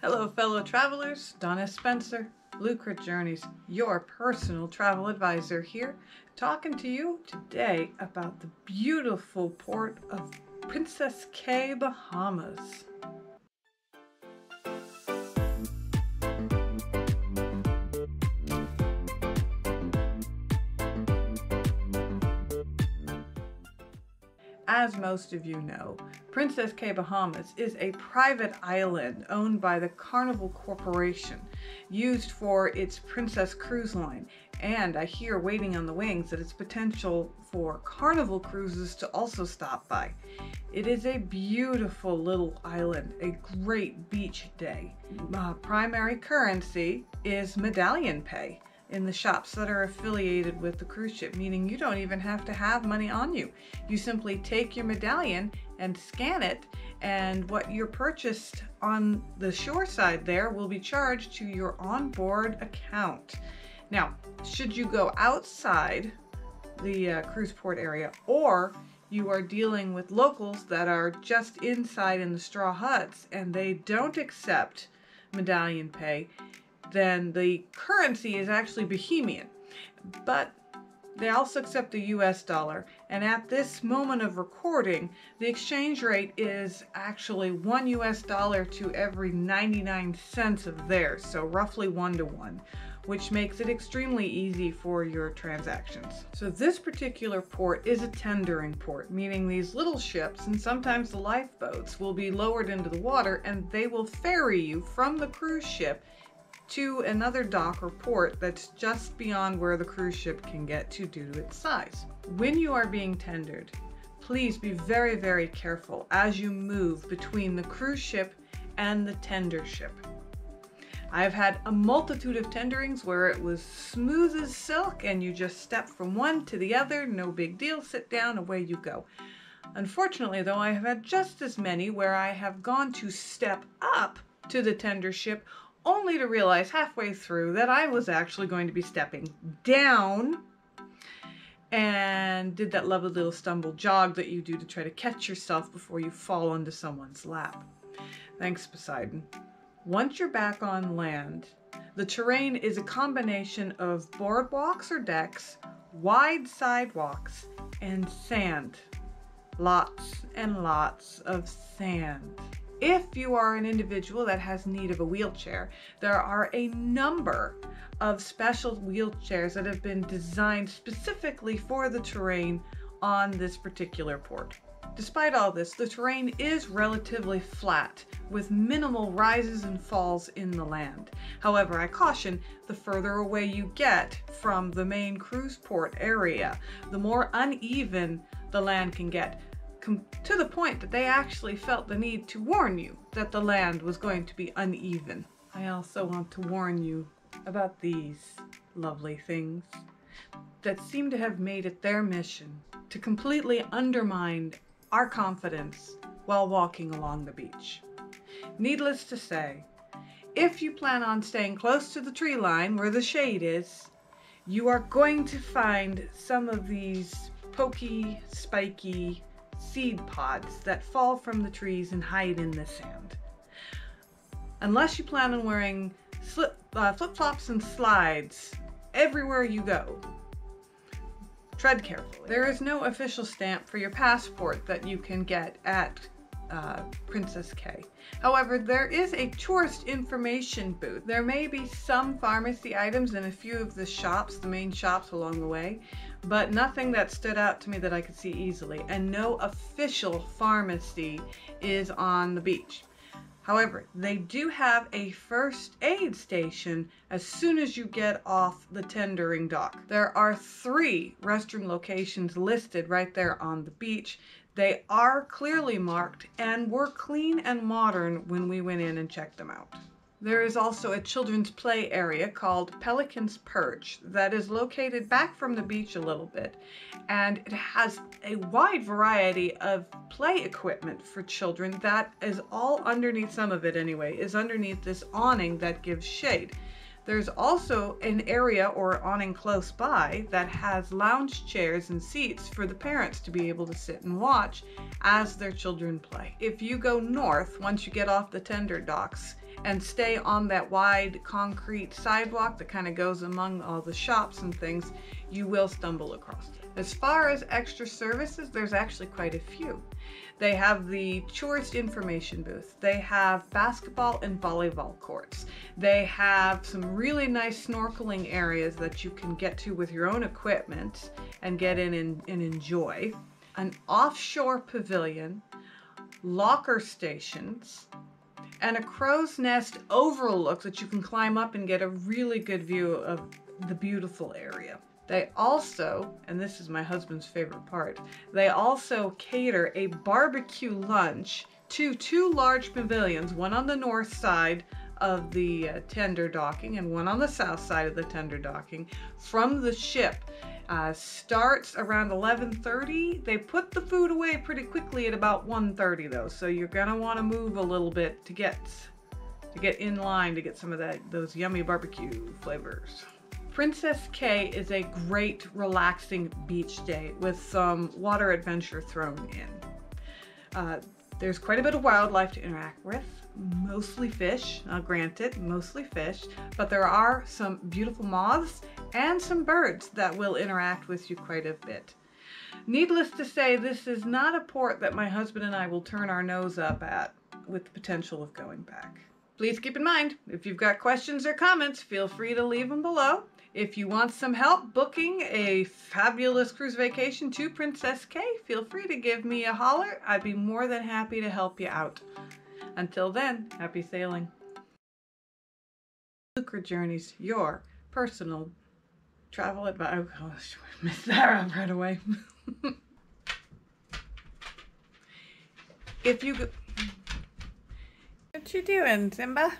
Hello fellow travelers, Donna Spencer, Lucre Journeys, your personal travel advisor here, talking to you today about the beautiful port of Princess Cay, Bahamas. As most of you know, Princess Cay, Bahamas is a private island owned by the Carnival Corporation, used for its Princess Cruise Line, and I hear waiting on the wings that its potential for Carnival cruises to also stop by. It is a beautiful little island, a great beach day. Primary currency is medallion pay in the shops that are affiliated with the cruise ship, meaning you don't even have to have money on you. You simply take your medallion and scan it, and what you're purchased on the shore side there will be charged to your onboard account. Now, should you go outside the cruise port area, or you are dealing with locals that are just inside in the straw huts and they don't accept medallion pay, then the currency is actually Bahamian, but they also accept the US dollar, and at this moment of recording, the exchange rate is actually $1 US to every 99 cents of theirs, so roughly 1-to-1, which makes it extremely easy for your transactions. So this particular port is a tendering port, meaning these little ships and sometimes the lifeboats will be lowered into the water and they will ferry you from the cruise ship to another dock or port that's just beyond where the cruise ship can get to due to its size. When you are being tendered, please be very, very careful as you move between the cruise ship and the tender ship. I've had a multitude of tenderings where it was smooth as silk and you just step from one to the other, no big deal, sit down, away you go. Unfortunately though, I have had just as many where I have gone to step up to the tender ship only to realize halfway through that I was actually going to be stepping down, and did that lovely little stumble jog that you do to try to catch yourself before you fall onto someone's lap. Thanks, Poseidon. Once you're back on land, the terrain is a combination of boardwalks or decks, wide sidewalks, and sand. Lots and lots of sand. If you are an individual that has need of a wheelchair, there are a number of special wheelchairs that have been designed specifically for the terrain on this particular port. Despite all this, the terrain is relatively flat with minimal rises and falls in the land. However, I caution, the further away you get from the main cruise port area, the more uneven the land can get, to the point that they actually felt the need to warn you that the land was going to be uneven. I also want to warn you about these lovely things that seem to have made it their mission to completely undermine our confidence while walking along the beach. Needless to say, if you plan on staying close to the tree line where the shade is, you are going to find some of these pokey, spiky seed pods that fall from the trees and hide in the sand. Unless you plan on wearing flip-flops and slides everywhere you go, tread carefully. There is no official stamp for your passport that you can get at Princess Cay. However, there is a tourist information booth. There may be some pharmacy items in a few of the shops, the main shops along the way, but nothing that stood out to me that I could see easily, and no official pharmacy is on the beach. However, they do have a first aid station as soon as you get off the tendering dock. There are 3 restroom locations listed right there on the beach. They are clearly marked and were clean and modern when we went in and checked them out. There is also a children's play area called Pelican's Perch that is located back from the beach a little bit, and it has a wide variety of play equipment for children that is all underneath, some of it anyway, is underneath this awning that gives shade. There's also an area or awning close by that has lounge chairs and seats for the parents to be able to sit and watch as their children play. If you go north, once you get off the tender docks, and stay on that wide concrete sidewalk that kind of goes among all the shops and things, you will stumble across it. As far as extra services, there's actually quite a few. They have the tourist information booth. They have basketball and volleyball courts. They have some really nice snorkeling areas that you can get to with your own equipment and get in and enjoy. An offshore pavilion, locker stations, and a Crow's Nest Overlook that you can climb up and get a really good view of the beautiful area. They also, and this is my husband's favorite part, they also cater a barbecue lunch to 2 large pavilions, one on the north side of the tender docking and one on the south side of the tender docking from the ship. Starts around 11:30. They put the food away pretty quickly at about 1:30 though, so you're gonna want to move a little bit to get in line to get some of those yummy barbecue flavors. Princess Cay is a great relaxing beach day with some water adventure thrown in. There's quite a bit of wildlife to interact with, mostly fish, granted, mostly fish, but there are some beautiful moths and some birds that will interact with you quite a bit. Needless to say, this is not a port that my husband and I will turn our nose up at with the potential of going back. Please keep in mind, if you've got questions or comments, feel free to leave them below. If you want some help booking a fabulous cruise vacation to Princess Cay, feel free to give me a holler. I'd be more than happy to help you out. Until then, happy sailing. Lucre Journeys, your personal travel advice. Oh gosh, I missed that right away. If you go... What you doing, Simba?